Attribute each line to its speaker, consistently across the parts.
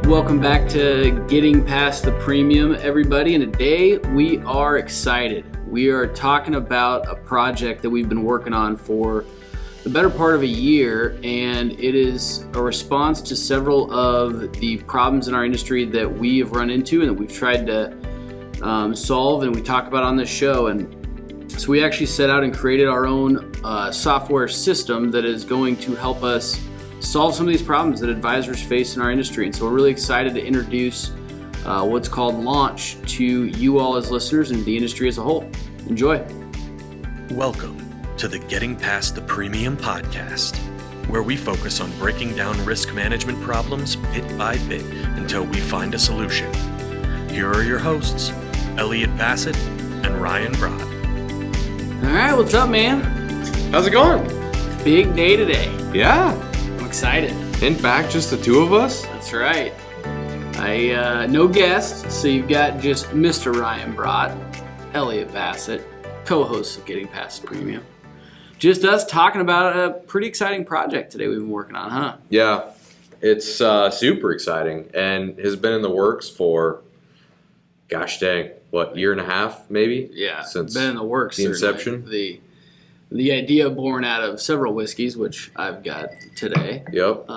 Speaker 1: Welcome back to Getting Past the Premium, everybody. And today we are excited. We are talking about a project that we've been working on for the better part of a year, and it is a response to several of the problems in our industry that we have run into and that we've tried to solve and we talk about on this show. And so we actually set out and created our own software system that is going to help us solve some of these problems that advisors face in our industry. And so we're really excited to introduce what's called Launch to you all as listeners and the industry as a whole. Enjoy.
Speaker 2: Welcome to the Getting Past the Premium podcast, where we focus on breaking down risk management problems bit by bit until we find a solution. Here are your hosts, Elliot Bassett and Ryan Broad.
Speaker 1: All right, what's up, man?
Speaker 3: How's it going?
Speaker 1: Big day today.
Speaker 3: Yeah.
Speaker 1: I'm excited.
Speaker 3: And back just the two of us?
Speaker 1: That's right. No guests, so you've got just Mr. Ryan Broad, Elliot Bassett, co-host of Getting Past the Premium. Just us talking about a pretty exciting project today we've been working on, huh?
Speaker 3: Yeah, it's super exciting and has been in the works for, gosh dang, year and a half maybe?
Speaker 1: Yeah,
Speaker 3: since
Speaker 1: been in the works.
Speaker 3: The inception.
Speaker 1: The idea born out of several whiskeys, which I've got today.
Speaker 3: Yep.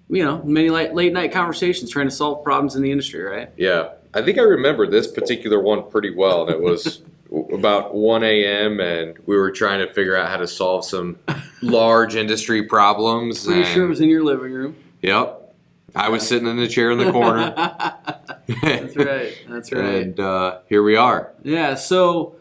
Speaker 1: Many late night conversations trying to solve problems in the industry, right?
Speaker 3: Yeah, I think I remember this particular one pretty well, and it was about 1 a.m. and we were trying to figure out how to solve some large industry problems.
Speaker 1: Pretty sure it was in your living room.
Speaker 3: Yep. I was sitting in the chair in the corner.
Speaker 1: That's right.
Speaker 3: And here we are.
Speaker 1: Yeah, so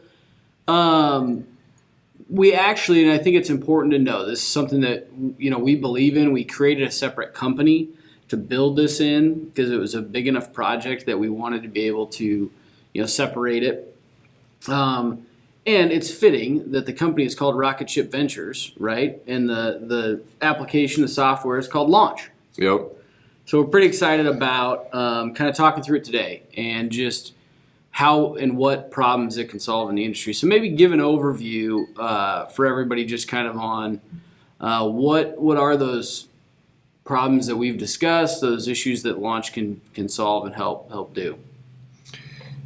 Speaker 1: we actually, and I think it's important to know, this is something that we believe in. We created a separate company to build this in because it was a big enough project that we wanted to be able to separate it. And it's fitting that the company is called Rocket Ship Ventures, right? And the application, the software is called Launch.
Speaker 3: Yep.
Speaker 1: So we're pretty excited about kind of talking through it today and just how and what problems it can solve in the industry. So maybe give an overview for everybody just kind of on what are those problems that we've discussed, those issues that Launch can solve and help do.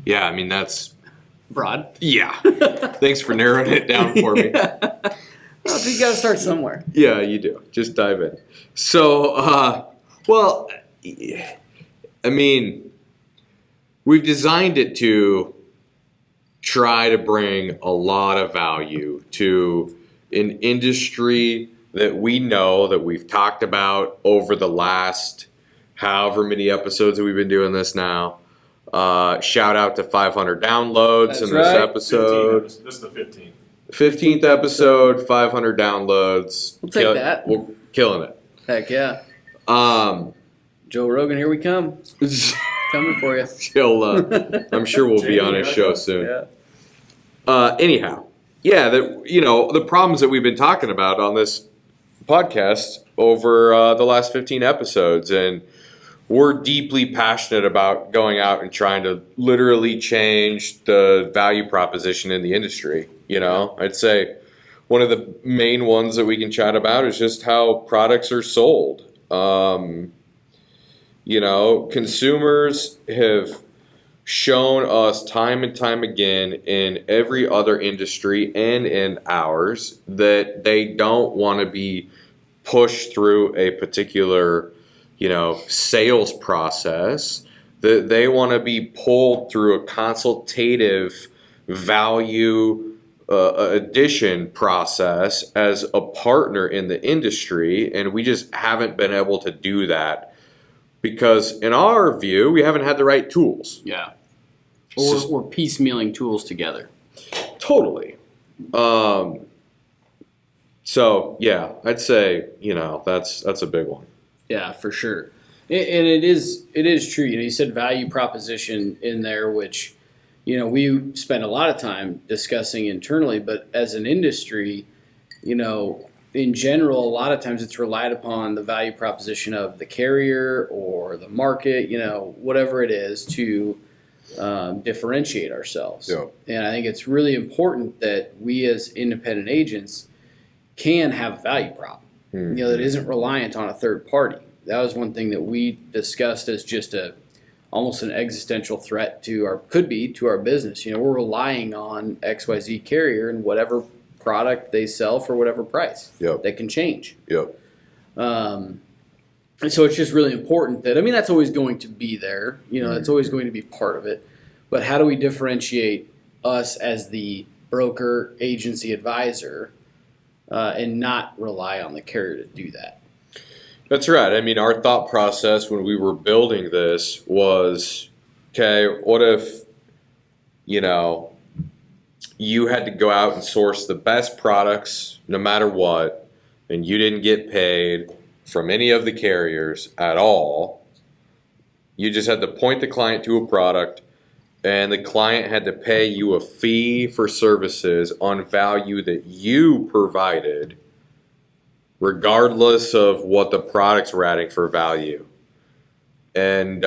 Speaker 3: Yeah, I mean, that's
Speaker 1: broad.
Speaker 3: Yeah. Thanks for narrowing it down for me.
Speaker 1: Well, you got to start somewhere.
Speaker 3: Yeah, you do. Just dive in. So, we've designed it to try to bring a lot of value to an industry that we know that we've talked about over the last however many episodes that we've been doing this now. Shout out to 500 downloads in this episode.
Speaker 4: This is the 15th.
Speaker 3: 15th episode, 500 downloads.
Speaker 1: We'll take that.
Speaker 3: We're killing it.
Speaker 1: Heck yeah. Joe Rogan, here we come. Coming for you.
Speaker 3: I'm sure we'll be on his show soon. Yeah. Anyhow, the problems that we've been talking about on this podcast over the last 15 episodes, and we're deeply passionate about going out and trying to literally change the value proposition in the industry. I'd say one of the main ones that we can chat about is just how products are sold. Consumers have shown us time and time again in every other industry and in ours that they don't want to be pushed through a particular sales process, that they want to be pulled through a consultative value addition process as a partner in the industry, and we just haven't been able to do that because, in our view, we haven't had the right tools.
Speaker 1: Yeah. Or piecemealing tools together.
Speaker 3: Totally. So, yeah, I'd say, that's a big one.
Speaker 1: Yeah, for sure. And it is true. You said value proposition in there, which, we spend a lot of time discussing internally, but as an industry, in general, a lot of times it's relied upon the value proposition of the carrier or the market, whatever it is to differentiate ourselves.
Speaker 3: Yeah.
Speaker 1: And I think it's really important that we as independent agents can have a value prop, that isn't reliant on a third party. that was one thing that we discussed as just almost an existential threat to our business. You know, we're relying on XYZ carrier and whatever product they sell for whatever price.
Speaker 3: Yep.
Speaker 1: That can change.
Speaker 3: Yep.
Speaker 1: And so it's just really important that, I mean, that's always going to be there. You know, it's always going to be part of it. But how do we differentiate us as the broker, agency, advisor, and not rely on the carrier to do that?
Speaker 3: That's right. I mean, our thought process when we were building this was, okay, what if, you know, you had to go out and source the best products no matter what, and you didn't get paid from any of the carriers at all. You just had to point the client to a product, and the client had to pay you a fee for services on value that you provided, regardless of what the products were adding for value. And,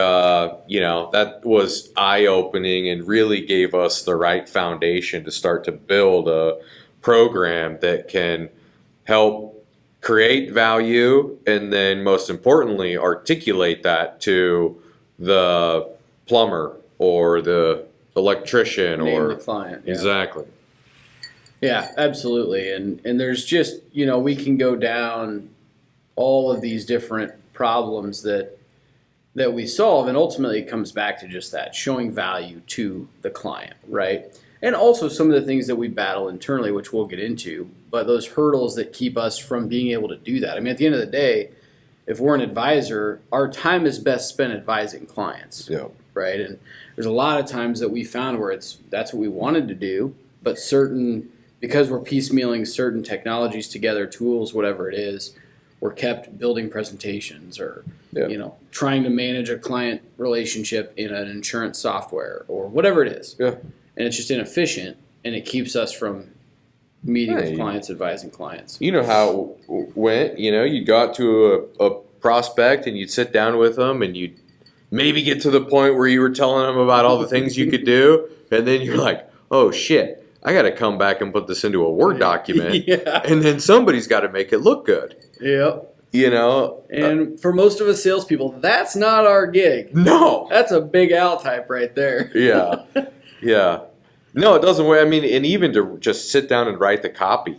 Speaker 3: you know, that was eye-opening and really gave us the right foundation to start to build a program that can help create value, and then most importantly, articulate that to the plumber or the electrician.
Speaker 1: Name
Speaker 3: or
Speaker 1: the client. Yeah.
Speaker 3: Exactly.
Speaker 1: Yeah, absolutely. And there's just, you know, we can go down all of these different problems that we solve, and ultimately it comes back to just that, showing value to the client, right? And also some of the things that we battle internally, which we'll get into, but those hurdles that keep us from being able to do that. I mean, at the end of the day, if we're an advisor, our time is best spent advising clients, right? And there's a lot of times that we found where that's what we wanted to do, but because we're piecemealing certain technologies together, tools, whatever it is, we're kept building presentations or, you know, trying to manage a client relationship in an insurance software or whatever it is.
Speaker 3: Yeah.
Speaker 1: And it's just inefficient, and it keeps us from meeting with clients, advising clients.
Speaker 3: You know how it went. You know, you got to a prospect and you'd sit down with them and you'd maybe get to the point where you were telling them about all the things you could do, and then you're like, oh shit, I got to come back and put this into a Word document, and then somebody's got to make it look good.
Speaker 1: Yep.
Speaker 3: You know?
Speaker 1: And for most of us salespeople, that's not our gig.
Speaker 3: No.
Speaker 1: That's a big Al type right there.
Speaker 3: Yeah. Yeah. No, it doesn't work. I mean, and even to just sit down and write the copy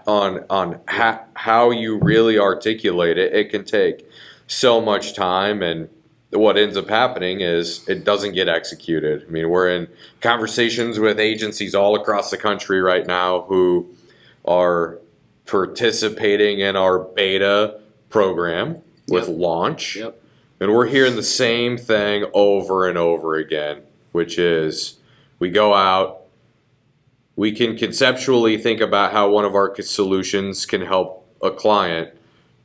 Speaker 3: on how you really articulate it, it can take so much time, and what ends up happening is it doesn't get executed. I mean, we're in conversations with agencies all across the country right now who are participating in our beta program with launch.
Speaker 1: Yep.
Speaker 3: And we're hearing the same thing over and over again, which is we go out, we can conceptually think about how one of our solutions can help a client,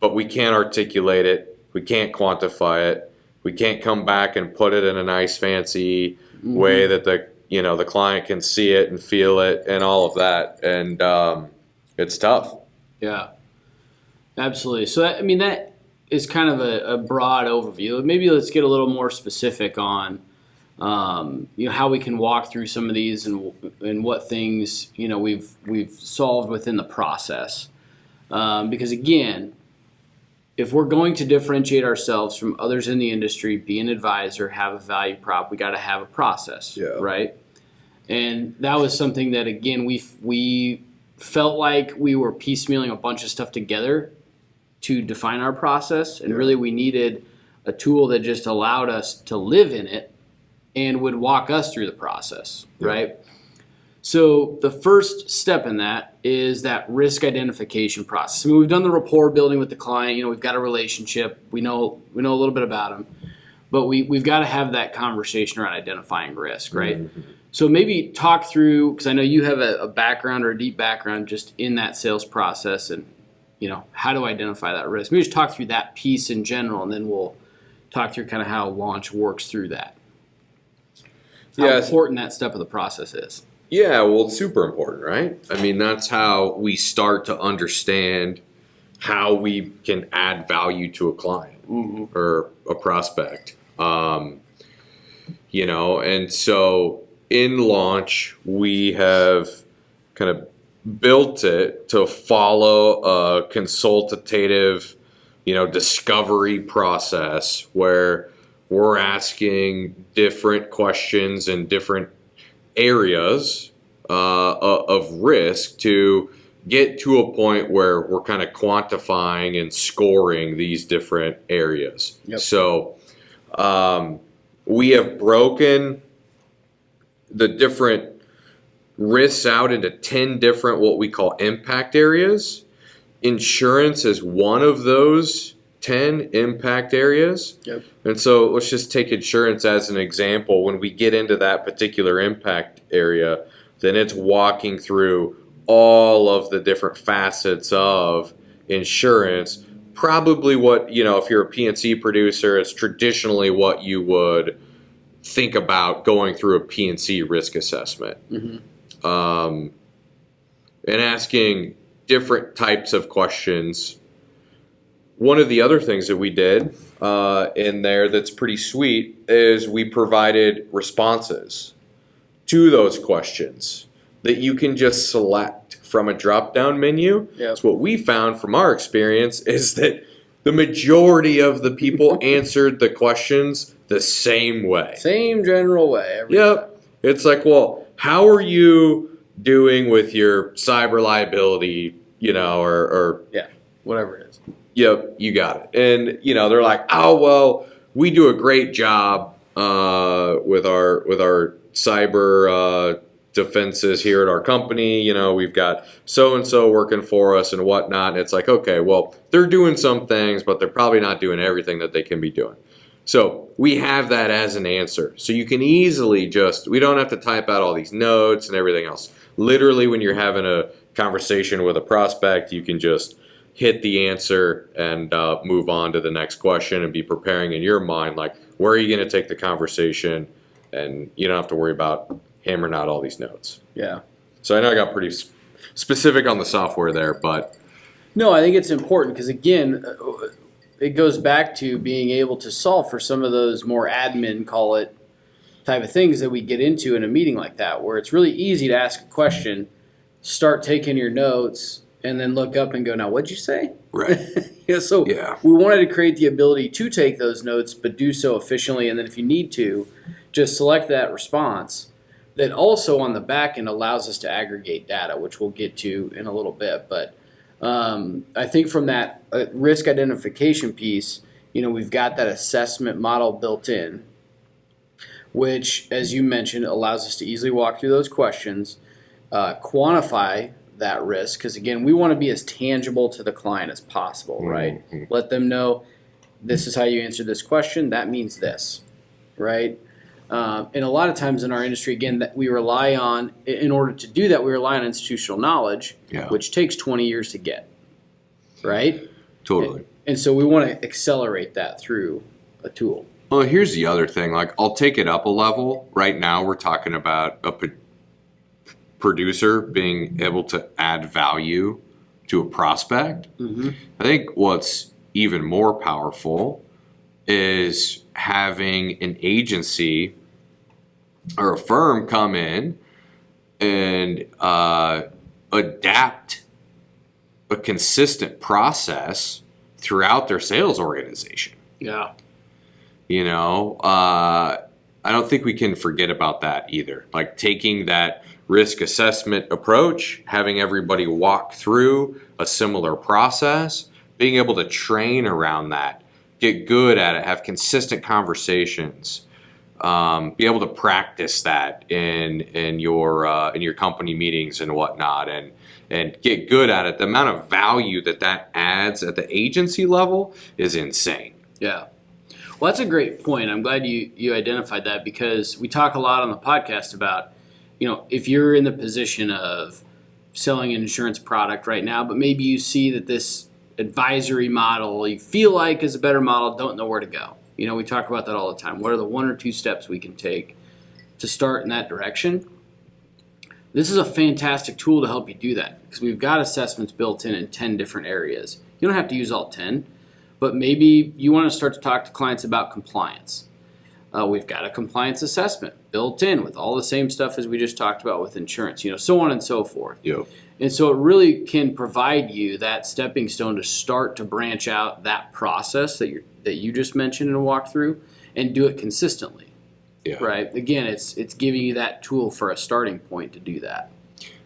Speaker 3: but we can't articulate it, we can't quantify it, we can't come back and put it in a nice fancy way that the client can see it and feel it and all of that. And it's tough.
Speaker 1: Yeah, absolutely. So, that is kind of a broad overview. Maybe let's get a little more specific on how we can walk through some of these and what things we've solved within the process. Because again, if we're going to differentiate ourselves from others in the industry, be an advisor, have a value prop, we got to have a process, right? And that was something that again we felt like we were piecemealing a bunch of stuff together to define our process, and really we needed a tool that just allowed us to live in it and would walk us through the process, right? So the first step in that is that risk identification process. I mean, we've done the rapport building with the client. We've got a relationship. We know a little bit about them, but we've got to have that conversation around identifying risk, right? Mm-hmm. So maybe talk through, because I know you have a background or a deep background just in that sales process, and how to identify that risk. Maybe just talk through that piece in general, and then we'll talk through kind of how launch works through that. How important that step of the process is.
Speaker 3: Yeah, well, it's super important, right? I mean, that's how we start to understand how we can add value to a client or a prospect. And so in launch, we have kind of built it to follow a consultative discovery process where we're asking different questions in different areas of risk to get to a point where we're kind of quantifying and scoring these different areas.
Speaker 1: Yep.
Speaker 3: So we have broken the different risks out into 10 different what we call impact areas. Insurance is one of those 10 impact areas.
Speaker 1: Yep.
Speaker 3: And so let's just take insurance as an example. When we get into that particular impact area, then it's walking through all of the different facets of insurance. Probably what, if you're a P&C producer, it's traditionally what you would think about going through a P&C risk assessment.
Speaker 1: Mm-hmm.
Speaker 3: And asking different types of questions. One of the other things that we did in there that's pretty sweet is we provided responses to those questions that you can just select from a drop-down menu.
Speaker 1: Yeah.
Speaker 3: So what we found from our experience is that the majority of the people answered the questions the same way.
Speaker 1: Same general way.
Speaker 3: Yep. It's like, well, how are you doing with your cyber liability, or
Speaker 1: yeah, whatever it is.
Speaker 3: Yep, you got it. And, they're like, oh, well, we do a great job with our cyber defenses here at our company. We've got so-and-so working for us and whatnot. And it's like, okay, well, they're doing some things, but they're probably not doing everything that they can be doing. So we have that as an answer. So you can easily we don't have to type out all these notes and everything else. Literally, when you're having a conversation with a prospect, you can just hit the answer and move on to the next question and be preparing in your mind, like, where are you going to take the conversation? And you don't have to worry about hammering out all these notes.
Speaker 1: Yeah.
Speaker 3: So I know I got pretty specific on the software there, but...
Speaker 1: No, I think it's important because, again, it goes back to being able to solve for some of those more admin, call it, type of things that we get into in a meeting like that, where it's really easy to ask a question, start taking your notes, and then look up and go, now, what'd you say?
Speaker 3: Right.
Speaker 1: So we wanted to create the ability to take those notes, but do so efficiently, and then if you need to, just select that response. That also on the back end allows us to aggregate data, which we'll get to in a little bit. But I think from that risk identification piece, we've got that assessment model built in, which, as you mentioned, allows us to easily walk through those questions, quantify that risk, because, again, we want to be as tangible to the client as possible, right? Mm-hmm. Let them know, this is how you answer this question, that means this, right? And a lot of times in our industry, again, that we rely on, in order to do that, we rely on institutional knowledge, which takes 20 years to get, right?
Speaker 3: Totally.
Speaker 1: And so we want to accelerate that through a tool.
Speaker 3: Well, here's the other thing. Like, I'll take it up a level. Right now, we're talking about a producer being able to add value to a prospect. Mm-hmm. I think what's even more powerful is having an agency or a firm come in and adapt a consistent process throughout their sales organization.
Speaker 1: Yeah.
Speaker 3: I don't think we can forget about that either. Like, taking that risk assessment approach, having everybody walk through a similar process, being able to train around that, get good at it, have consistent conversations, be able to practice that in your company meetings and whatnot, and get good at it. The amount of value that adds at the agency level is insane.
Speaker 1: Yeah. Well, that's a great point. I'm glad you identified that, because we talk a lot on the podcast about, if you're in the position of selling an insurance product right now, but maybe you see that this advisory model you feel like is a better model, don't know where to go. We talk about that all the time. What are the 1 or 2 steps we can take to start in that direction? This is a fantastic tool to help you do that, because we've got assessments built in 10 different areas. You don't have to use all 10, but maybe you want to start to talk to clients about compliance. We've got a compliance assessment built in with all the same stuff as we just talked about with insurance, so on and so forth.
Speaker 3: Yep.
Speaker 1: And so it really can provide you that stepping stone to start to branch out that process that you just mentioned and walked through, and do it consistently.
Speaker 3: Yeah.
Speaker 1: Right. Again, it's giving you that tool for a starting point to do that.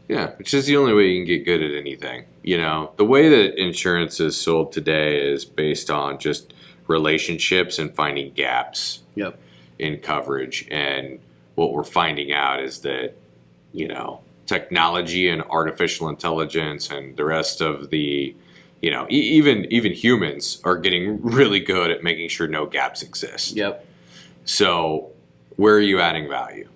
Speaker 3: Yeah, which is the only way you can get good at anything. The way that insurance is sold today is based on just relationships and finding gaps.
Speaker 1: Yep.
Speaker 3: In coverage. And what we're finding out is that, technology and artificial intelligence and the rest of the, even humans are getting really good at making sure no gaps exist.
Speaker 1: Yep.
Speaker 3: So where are you adding value?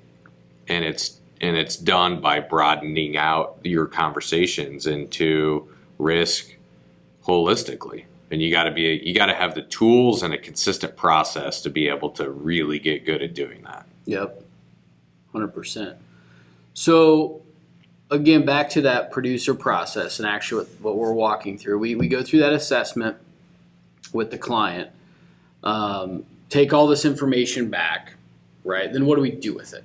Speaker 3: And it's done by broadening out your conversations into risk holistically. And you got to have the tools and a consistent process to be able to really get good at doing that.
Speaker 1: Yep. 100%. So again, back to that producer process and actually what we're walking through. We go through that assessment with the client, take all this information back, right? Then what do we do with it?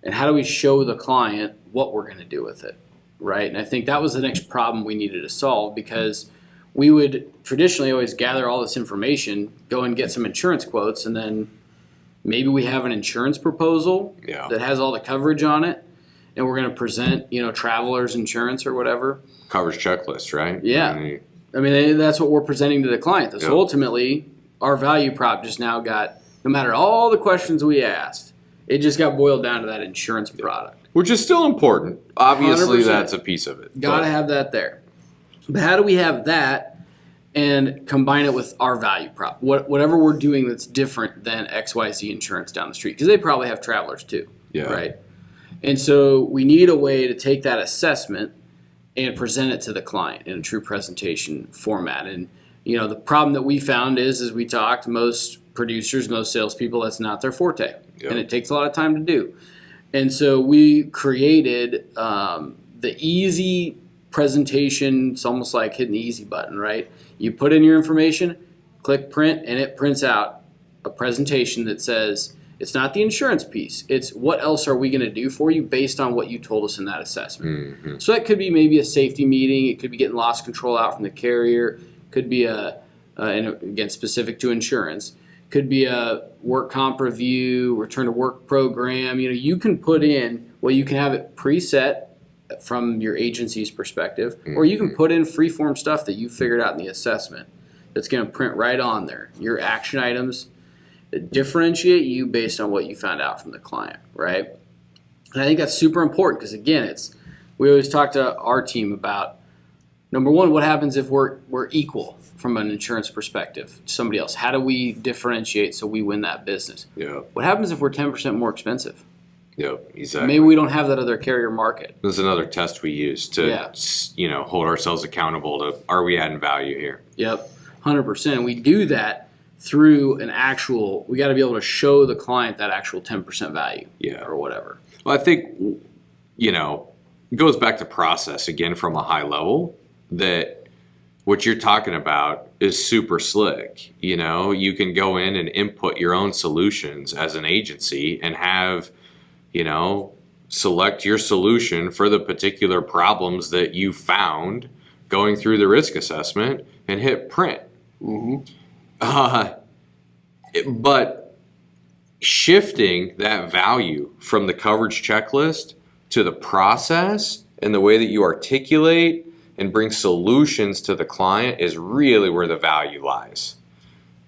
Speaker 1: And how do we show the client what we're going to do with it, right? And I think that was the next problem we needed to solve, because we would traditionally always gather all this information, go and get some insurance quotes, and then maybe we have an insurance proposal that has all the coverage on it, and we're going to present, Travelers Insurance or whatever.
Speaker 3: Coverage checklist, right?
Speaker 1: Yeah. I mean, that's what we're presenting to the client. So
Speaker 3: Yep.
Speaker 1: ultimately, our value prop just now got, no matter all the questions we asked, it just got boiled down to that insurance product.
Speaker 3: Which is still important. Obviously,
Speaker 1: 100%.
Speaker 3: that's a piece of it.
Speaker 1: Got to have that there. But how do we have that and combine it with our value prop? Whatever we're doing that's different than XYZ Insurance down the street, because they probably have Travelers too, right? And so we need a way to take that assessment and present it to the client in a true presentation format. And the problem that we found is, as we talked, most producers, most salespeople, that's not their forte, and it takes a lot of time to do. And so we created the easy presentation. It's almost like hitting the easy button, right? You put in your information, click print, and it prints out a presentation that says, it's not the insurance piece. It's what else are we going to do for you based on what you told us in that assessment. Mm-hmm. So that could be maybe a safety meeting. It could be getting loss control out from the carrier. It could be and again, specific to insurance. Could be a work comp review, return to work program. You can put in, you can have it preset from your agency's perspective, or you can put in free-form stuff that you figured out in the assessment that's going to print right on there. Your action items that differentiate you based on what you found out from the client, right? And I think that's super important, because again, we always talk to our team about, number one, what happens if we're equal from an insurance perspective to somebody else? How do we differentiate so we win that business?
Speaker 3: Yeah.
Speaker 1: What happens if we're 10% more expensive?
Speaker 3: Yep, exactly.
Speaker 1: Maybe we don't have that other carrier market.
Speaker 3: There's another test we use to, hold ourselves accountable to, are we adding value here?
Speaker 1: Yep, 100%. And we do that through we got to be able to show the client that actual 10% value or whatever.
Speaker 3: Well, I think, it goes back to process again from a high level, that what you're talking about is super slick. You can go in and input your own solutions as an agency and have, select your solution for the particular problems that you found going through the risk assessment and hit print. Mm-hmm. But shifting that value from the coverage checklist to the process and the way that you articulate and bring solutions to the client is really where the value lies.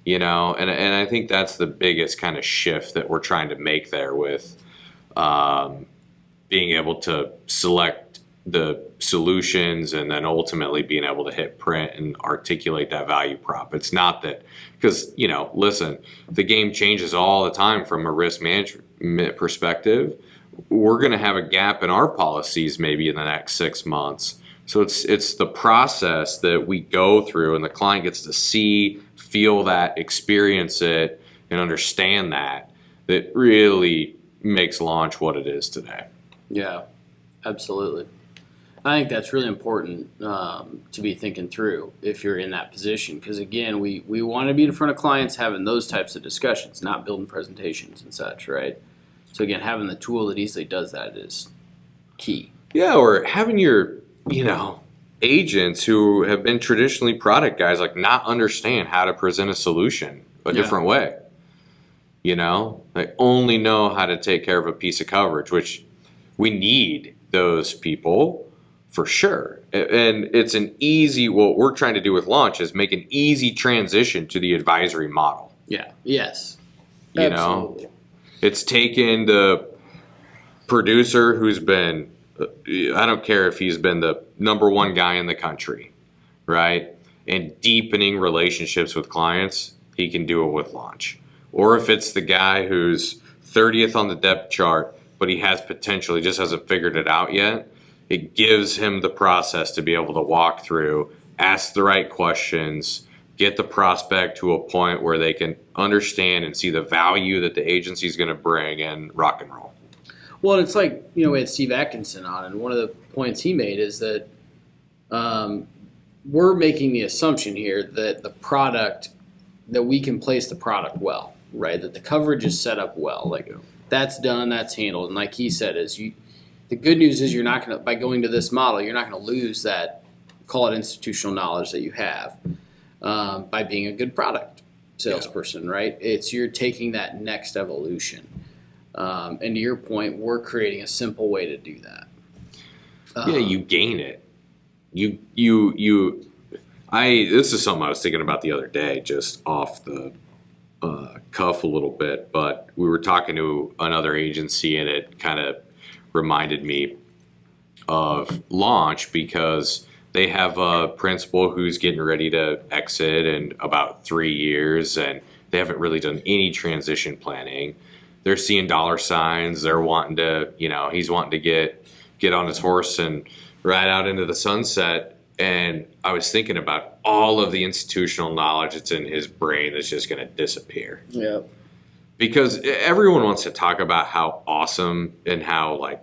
Speaker 3: And I think that's the biggest kind of shift that we're trying to make there with being able to select the solutions and then ultimately being able to hit print and articulate that value prop. It's not that, because, listen, the game changes all the time from a risk management perspective. We're going to have a gap in our policies maybe in the next 6 months. So it's the process that we go through, and the client gets to see, feel that, experience it, and understand that really makes launch what it is today.
Speaker 1: Yeah, absolutely. I think that's really important to be thinking through if you're in that position. Because again, we want to be in front of clients having those types of discussions, not building presentations and such, right? So again, having the tool that easily does that is key.
Speaker 3: Yeah, or having your, agents who have been traditionally product guys like not understand how to present a solution a different way. They only know how to take care of a piece of coverage, which we need those people for sure. And it's an easy, what we're trying to do with Launch is make an easy transition to the advisory model.
Speaker 1: Yeah. Yes.
Speaker 3: Absolutely. It's taken the producer who's been, I don't care if he's been the number one guy in the country, right? And deepening relationships with clients, he can do it with Launch. Or if it's the guy who's 30th on the depth chart, but he has potential, he just hasn't figured it out yet, it gives him the process to be able to walk through, ask the right questions, get the prospect to a point where they can understand and see the value that the agency is going to bring, and rock and roll.
Speaker 1: Well, it's like, we had Steve Atkinson on, and one of the points he made is that we're making the assumption here that the product, that we can place the product well, right? That the coverage is set up well. Like, that's done, that's handled. And like he said, the good news is you're not going to, by going to this model, you're not going to lose that, call it institutional knowledge that you have by being a good product salesperson, right? You're taking that next evolution. And to your point, we're creating a simple way to do that.
Speaker 3: You gain it. This is something I was thinking about the other day, just off the cuff a little bit, but we were talking to another agency and it kind of reminded me of Launch because they have a principal who's getting ready to exit in about 3 years and they haven't really done any transition planning. They're seeing dollar signs. They're wanting to, he's wanting to get on his horse and ride out into the sunset. And I was thinking about all of the institutional knowledge that's in his brain that's just going to disappear.
Speaker 1: Yeah.
Speaker 3: Because everyone wants to talk about how awesome and how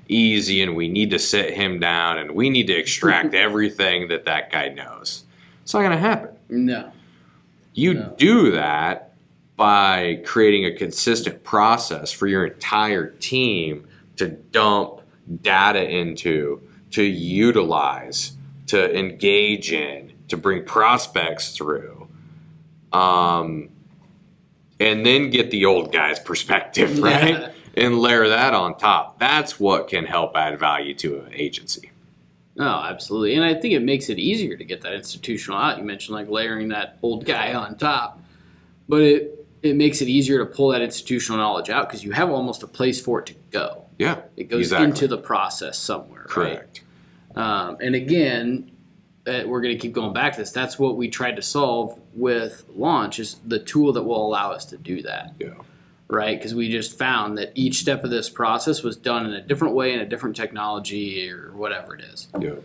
Speaker 3: easy, and we need to sit him down and we need to extract everything that guy knows. It's not going to happen.
Speaker 1: No.
Speaker 3: You do that by creating a consistent process for your entire team to dump data into, to utilize, to engage in, to bring prospects through, and then get the old guy's perspective, right?
Speaker 1: Yeah.
Speaker 3: And layer that on top. That's what can help add value to an agency.
Speaker 1: No, absolutely. And I think it makes it easier to get that institutional out. You mentioned like layering that old guy on top, but it makes it easier to pull that institutional knowledge out because you have almost a place for it to go.
Speaker 3: Yeah,
Speaker 1: it goes into the process somewhere.
Speaker 3: Correct.
Speaker 1: Right? And again, we're going to keep going back to this. That's what we tried to solve with Launch, is the tool that will allow us to do that.
Speaker 3: Yeah.
Speaker 1: Right? Because we just found that each step of this process was done in a different way, in a different technology or whatever it is.
Speaker 3: Yeah.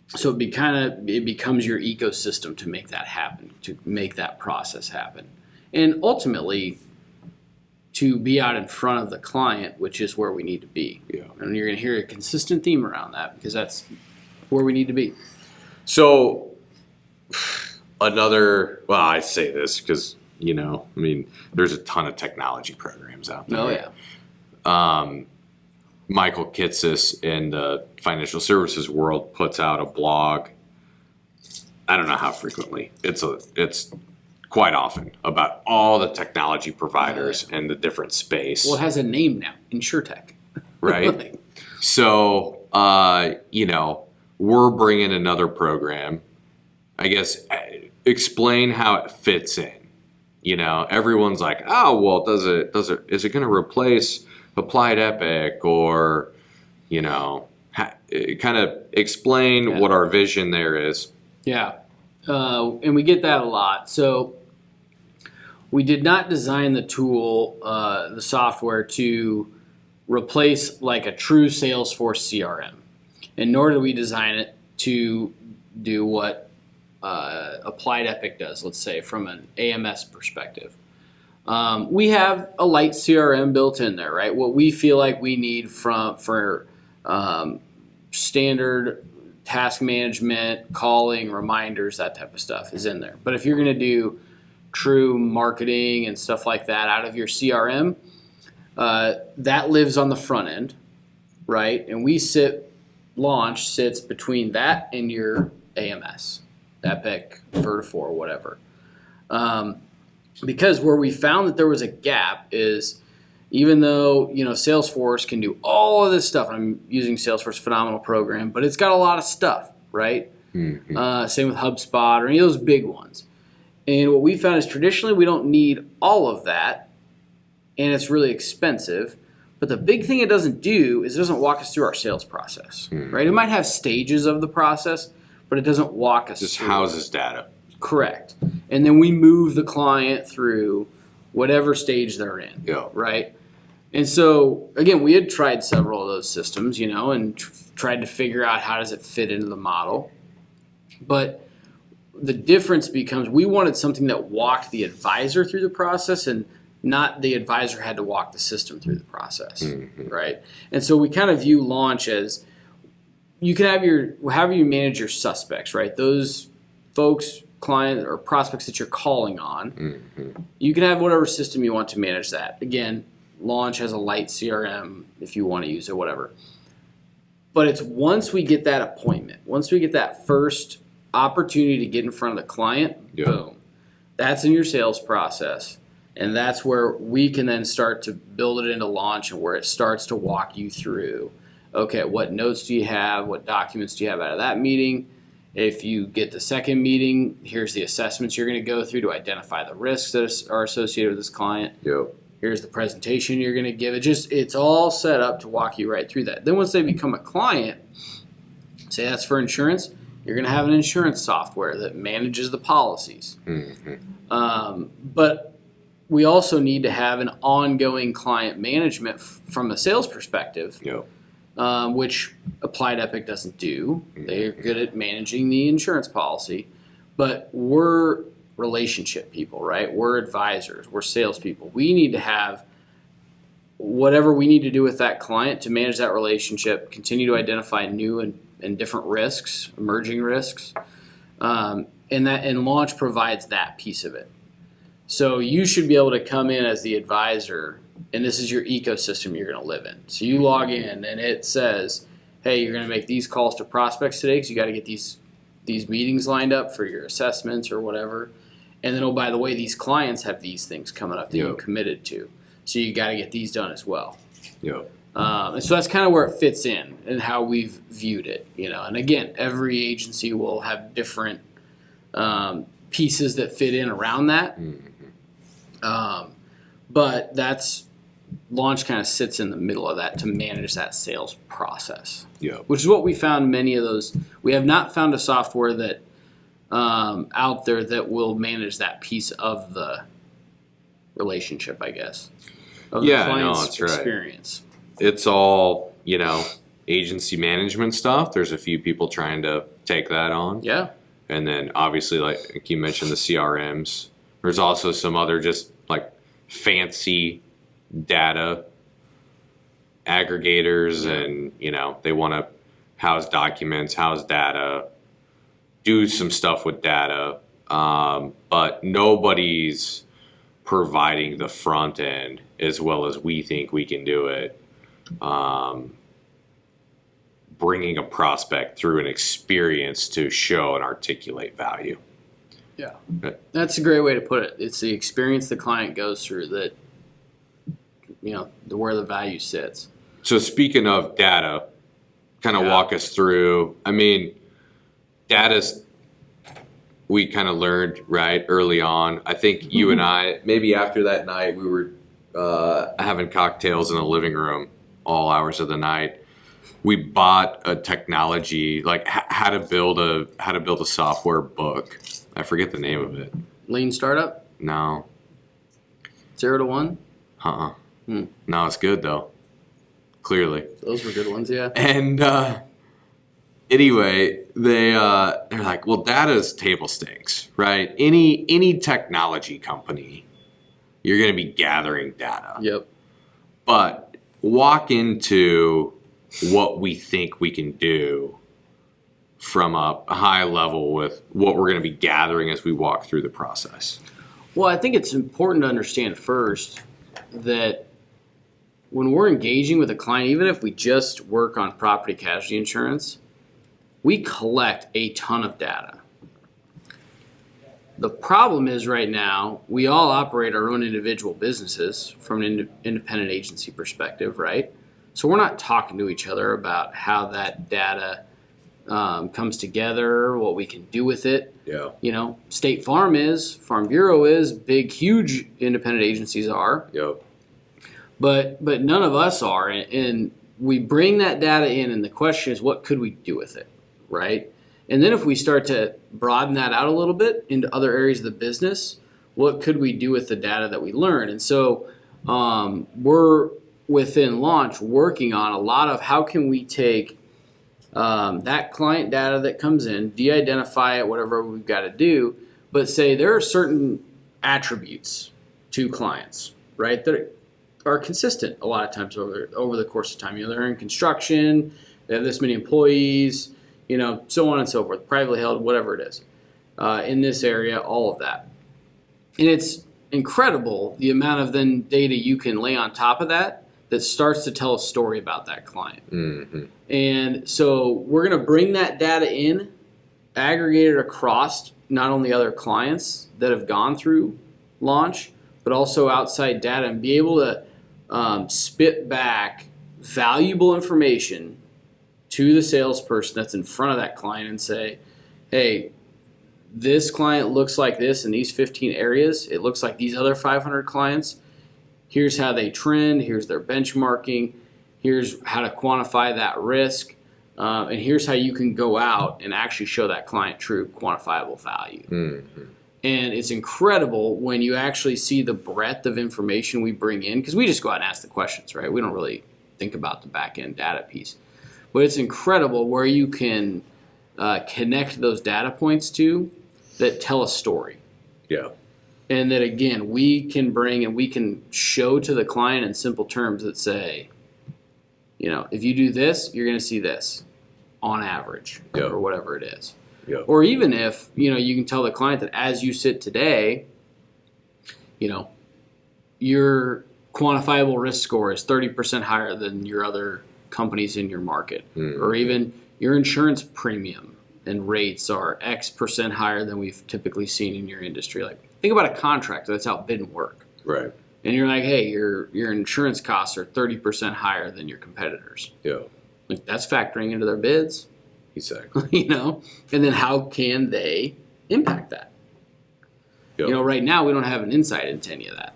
Speaker 1: So it becomes your ecosystem to make that happen, to make that process happen. And ultimately, to be out in front of the client, which is where we need to be.
Speaker 3: Yeah.
Speaker 1: And you're going to hear a consistent theme around that because that's where we need to be.
Speaker 3: So, I say this because, there's a ton of technology programs out there.
Speaker 1: Oh, yeah.
Speaker 3: Michael Kitsis in the financial services world puts out a blog. I don't know how frequently. It's quite often about all the technology providers and the different space.
Speaker 1: Well, it has a name now, InsurTech.
Speaker 3: Right. So, we're bringing another program. I guess explain how it fits in. Everyone's like, oh, well, is it going to replace Applied Epic or, kind of explain what our vision there is.
Speaker 1: Yeah. And we get that a lot. So we did not design the tool, the software, to replace like a true Salesforce CRM. And nor did we design it to do what Applied Epic does, let's say, from an AMS perspective. We have a light CRM built in there, right? What we feel like we need for standard task management, calling, reminders, that type of stuff is in there. But if you're going to do true marketing and stuff like that out of your CRM, that lives on the front end, right? And Launch sits between that and your AMS, Epic, Vertafore, whatever. Because where we found that there was a gap is, even though, Salesforce can do all of this stuff, I'm using Salesforce, phenomenal program, but it's got a lot of stuff, right? Mm-hmm. Same with HubSpot or any of those big ones. And what we found is traditionally we don't need all of that, and it's really expensive. But the big thing it doesn't do is it doesn't walk us through our sales process, right? It might have stages of the process, but it doesn't walk us through.
Speaker 3: Just houses data.
Speaker 1: Correct. And then we move the client through whatever stage they're in, right? And so, again, we had tried several of those systems, and tried to figure out how does it fit into the model. But the difference becomes we wanted something that walked the advisor through the process and not the advisor had to walk the system through the process, right? And so we kind of view Launch as you can have however you manage your suspects, right? Those folks, clients, or prospects that you're calling on, you can have whatever system you want to manage that. Again, Launch has a light CRM if you want to use it, whatever. But it's once we get that appointment, once we get that first opportunity to get in front of the client, boom, that's in your sales process. And that's where we can then start to build it into Launch, and where it starts to walk you through, okay, what notes do you have? What documents do you have out of that meeting? If you get the second meeting, here's the assessments you're going to go through to identify the risks that are associated with this client. Here's the presentation you're going to give. It's all set up to walk you right through that. Then once they become a client, say that's for insurance, you're going to have an insurance software that manages the policies. But we also need to have an ongoing client management from a sales perspective, which Applied Epic doesn't do. They're good at managing the insurance policy, but we're relationship people, right? We're advisors. We're salespeople. We need to have whatever we need to do with that client to manage that relationship, continue to identify new and different risks, emerging risks, and Launch provides that piece of it. So you should be able to come in as the advisor, and this is your ecosystem you're going to live in. So you log in, and it says, hey, you're going to make these calls to prospects today because you got to get these meetings lined up for your assessments or whatever. And then, oh, by the way, these clients have these things coming up that you committed to. So you got to get these done as well. And so that's kind of where it fits in and how we've viewed it. And again, every agency will have different pieces that fit in around that. But Launch kind of sits in the middle of that to manage that sales process. Which is what we found many of those. We have not found a software that out there that will manage that piece of the relationship, I guess. Of the client's experience.
Speaker 3: Right. It's all, agency management stuff. There's a few people trying to take that on. And then obviously, like you mentioned, the CRMs. There's also some other just like fancy data aggregators, and they want to house documents, house data, do some stuff with data, but nobody's providing the front end as well as we think we can do it, bringing a prospect through an experience to show and articulate value.
Speaker 1: That's a great way to put it. It's the experience the client goes through that, where the value sits.
Speaker 3: So speaking of data, kind of walk us through, data's, we kind of learned right early on. I think you and I, maybe after that night, we were having cocktails in the living room all hours of the night. We bought a technology, like how to build a software book. I forget the name of it.
Speaker 1: Lean Startup?
Speaker 3: No.
Speaker 1: 0 to 1?
Speaker 3: No, it's good though. Clearly.
Speaker 1: Those were good ones, yeah.
Speaker 3: And anyway, they're like, well, data's table stakes, right? Any technology company, you're going to be gathering data.
Speaker 1: Yep.
Speaker 3: But walk into what we think we can do from a high level with what we're going to be gathering as we walk through the process.
Speaker 1: Well, I think it's important to understand first that when we're engaging with a client, even if we just work on property casualty insurance, we collect a ton of data. The problem is right now, we all operate our own individual businesses from an independent agency perspective, right? So we're not talking to each other about how that data comes together, what we can do with it.
Speaker 3: Yeah.
Speaker 1: You know, State Farm is, Farm Bureau is, big, huge independent agencies are.
Speaker 3: Yep.
Speaker 1: But none of us are, and we bring that data in, and the question is, what could we do with it, right? And then if we start to broaden that out a little bit into other areas of the business, what could we do with the data that we learn? And so we're within Launch working on a lot of how can we take that client data that comes in, de-identify it, whatever we've got to do, but say there are certain attributes to clients, right, that are consistent a lot of times over the course of time. You know, they're in construction, they have this many employees, you know, so on and so forth, privately held, whatever it is, in this area, all of that. And it's incredible the amount of then data you can lay on top of that starts to tell a story about that client.
Speaker 3: Mm-hmm.
Speaker 1: And so we're going to bring that data in, aggregate it across not only other clients that have gone through Launch, but also outside data, and be able to spit back valuable information to the salesperson that's in front of that client and say, hey, this client looks like this in these 15 areas. It looks like these other 500 clients. Here's how they trend. Here's their benchmarking. Here's how to quantify that risk. And here's how you can go out and actually show that client true quantifiable value.
Speaker 3: Mm-hmm.
Speaker 1: And it's incredible when you actually see the breadth of information we bring in, because we just go out and ask the questions, right? We don't really think about the back end data piece. But it's incredible where you can connect those data points to that tell a story.
Speaker 3: Yeah.
Speaker 1: And that, again, we can bring and we can show to the client in simple terms that say, you know, if you do this, you're going to see this on average, or whatever it is.
Speaker 3: Yeah.
Speaker 1: Or even if, you know, you can tell the client that as you sit today, you know, your quantifiable risk score is 30% higher than your other companies in your market. Mm. Or even your insurance premium and rates are X percent higher than we've typically seen in your industry. Like, think about a contractor that's out bidding work.
Speaker 3: Right.
Speaker 1: And you're like, hey, your insurance costs are 30% higher than your competitors.
Speaker 3: Yeah.
Speaker 1: Like, that's factoring into their bids.
Speaker 3: Exactly.
Speaker 1: You know? And then how can they impact that? Yep. You know, right now we don't have an insight into any of that,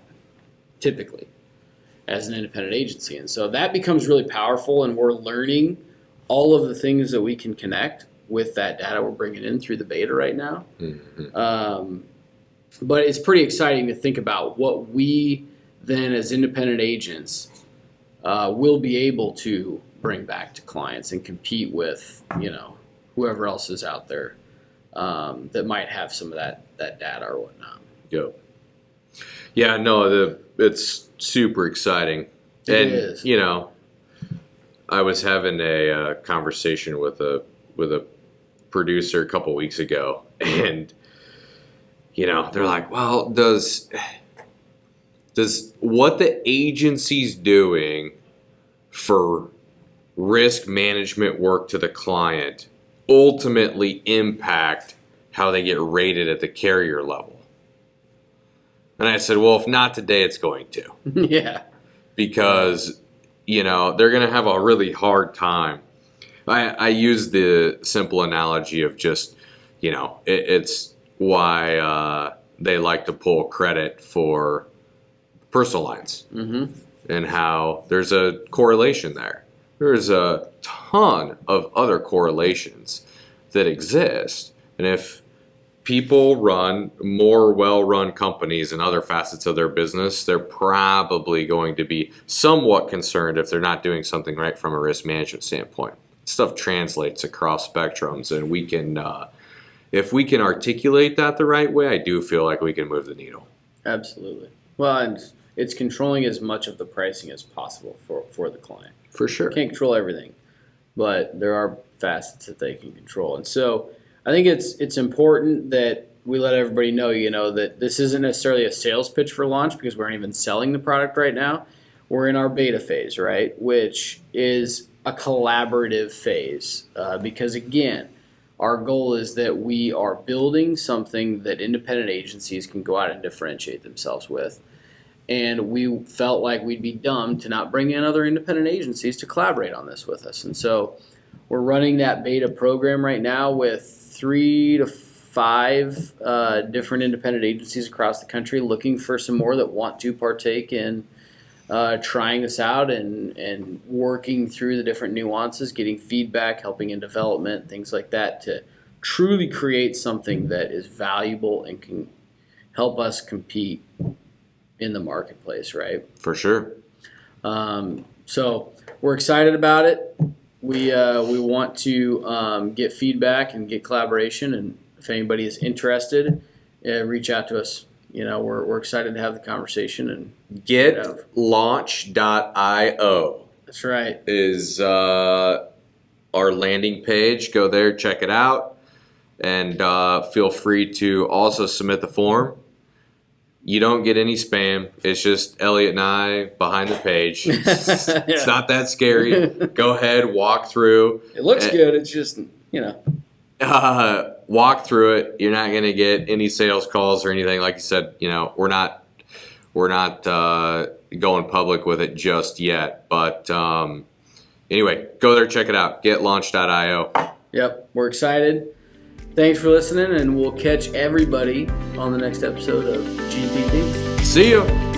Speaker 1: typically, as an independent agency. And so that becomes really powerful, and we're learning all of the things that we can connect with that data we're bringing in through the beta right now. Mm-hmm. But it's pretty exciting to think about what we then as independent agents will be able to bring back to clients and compete with, you know, whoever else is out there that might have some of that data or whatnot.
Speaker 3: Yep. Yeah, no, it's super exciting.
Speaker 1: It
Speaker 3: and,
Speaker 1: is.
Speaker 3: You know, I was having a conversation with a producer a couple weeks ago, and you know, they're like, well, does what the agency's doing for risk management work to the client ultimately impact how they get rated at the carrier level? And I said, well, if not today, it's going to.
Speaker 1: Yeah.
Speaker 3: Because, you know, they're going to have a really hard time. I use the simple analogy of just, you know, it's why they like to pull credit for personal lines. Mm-hmm. And how there's a correlation there. There's a ton of other correlations that exist. And if people run more well-run companies in other facets of their business, they're probably going to be somewhat concerned if they're not doing something right from a risk management standpoint. Stuff translates across spectrums, and we can, if we can articulate that the right way, I do feel like we can move the needle.
Speaker 1: Absolutely. Well, and it's controlling as much of the pricing as possible for the client.
Speaker 3: For sure.
Speaker 1: Can't control everything. but there are facets that they can control. And so I think it's important that we let everybody know, that this isn't necessarily a sales pitch for launch because we aren't even selling the product right now. We're in our beta phase, right, which is a collaborative phase because, again, our goal is that we are building something that independent agencies can go out and differentiate themselves with. And we felt like we'd be dumb to not bring in other independent agencies to collaborate on this with us. And so we're running that beta program right now with 3 to 5 different independent agencies across the country, looking for some more that want to partake in trying this out and working through the different nuances, getting feedback, helping in development, things like that, to truly create something that is valuable and can help us compete in the marketplace, right?
Speaker 3: For sure.
Speaker 1: So we're excited about it. We want to get feedback and get collaboration, and if anybody is interested, reach out to us. We're excited to have the conversation. And
Speaker 3: GetLaunch.io.
Speaker 1: That's right.
Speaker 3: Is our landing page. Go there, check it out, and feel free to also submit the form. You don't get any spam. It's just Elliot and I behind the page. It's not that scary. Go ahead, walk through.
Speaker 1: It looks good. It's just,
Speaker 3: walk through it. You're not going to get any sales calls or anything. Like you said, we're not going public with it just yet. But anyway, go there, check it out. GetLaunch.io.
Speaker 1: Yep, we're excited. Thanks for listening, and we'll catch everybody on the next episode of GPP.
Speaker 3: See you.